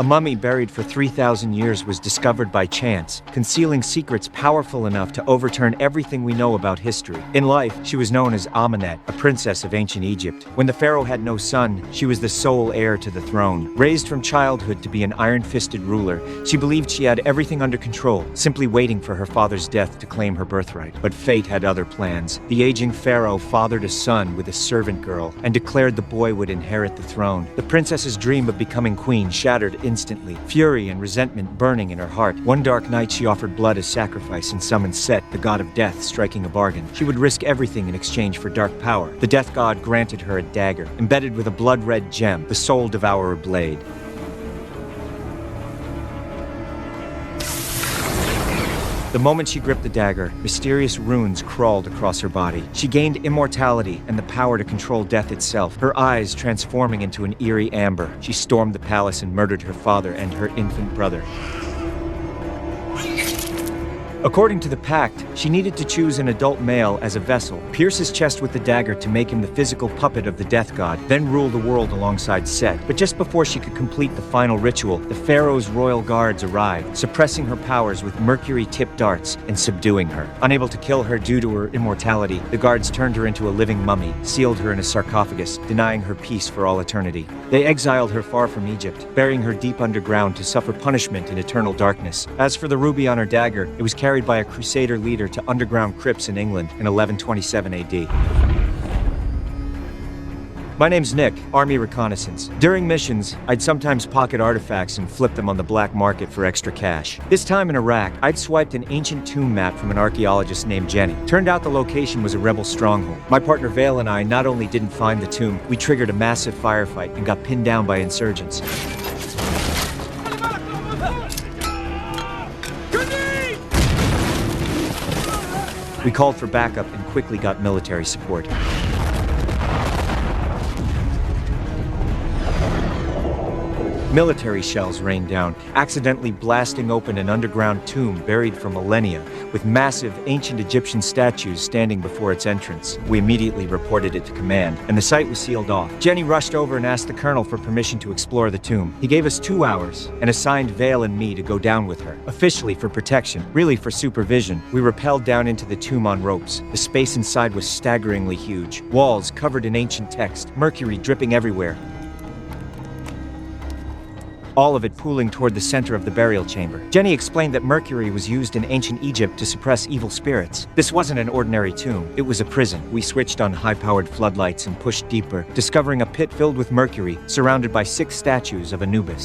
A mummy buried for 3,000 years was discovered by chance, concealing secrets powerful enough to overturn everything we know about history. In life, she was known as Amanet, a princess of ancient Egypt. When the pharaoh had no son, she was the sole heir to the throne. Raised from childhood to be an iron-fisted ruler, she believed she had everything under control, simply waiting for her father's death to claim her birthright. But fate had other plans. The aging pharaoh fathered a son with a servant girl and declared the boy would inherit the throne. The princess's dream of becoming queen shattered instantly, fury and resentment burning in her heart. One dark night she offered blood as sacrifice and summoned Set, the god of death, striking a bargain. She would risk everything in exchange for dark power. The death god granted her a dagger, embedded with a blood-red gem, the soul devourer blade. The moment she gripped the dagger, mysterious runes crawled across her body. She gained immortality and the power to control death itself, her eyes transforming into an eerie amber. She stormed the palace and murdered her father and her infant brother. According to the pact, she needed to choose an adult male as a vessel, pierce his chest with the dagger to make him the physical puppet of the death god, then rule the world alongside Set. But just before she could complete the final ritual, the pharaoh's royal guards arrived, suppressing her powers with mercury-tipped darts and subduing her. Unable to kill her due to her immortality, the guards turned her into a living mummy, sealed her in a sarcophagus, denying her peace for all eternity. They exiled her far from Egypt, burying her deep underground to suffer punishment in eternal darkness. As for the ruby on her dagger, it was carried by a crusader leader to underground crypts in England in 1127 AD. My name's Nick, Army Reconnaissance. During missions, I'd sometimes pocket artifacts and flip them on the black market for extra cash. This time in Iraq, I'd swiped an ancient tomb map from an archaeologist named Jenny. Turned out the location was a rebel stronghold. My partner Vale and I not only didn't find the tomb, we triggered a massive firefight and got pinned down by insurgents. We called for backup and quickly got military support. Military shells rained down, accidentally blasting open an underground tomb buried for millennia, with massive ancient Egyptian statues standing before its entrance. We immediately reported it to command, and the site was sealed off. Jenny rushed over and asked the colonel for permission to explore the tomb. He gave us 2 hours, and assigned Vale and me to go down with her. Officially for protection, really for supervision, we rappelled down into the tomb on ropes. The space inside was staggeringly huge. Walls covered in ancient text, mercury dripping everywhere. All of it pooling toward the center of the burial chamber. Jenny explained that mercury was used in ancient Egypt to suppress evil spirits. This wasn't an ordinary tomb, it was a prison. We switched on high-powered floodlights and pushed deeper, discovering a pit filled with mercury, surrounded by 6 statues of Anubis.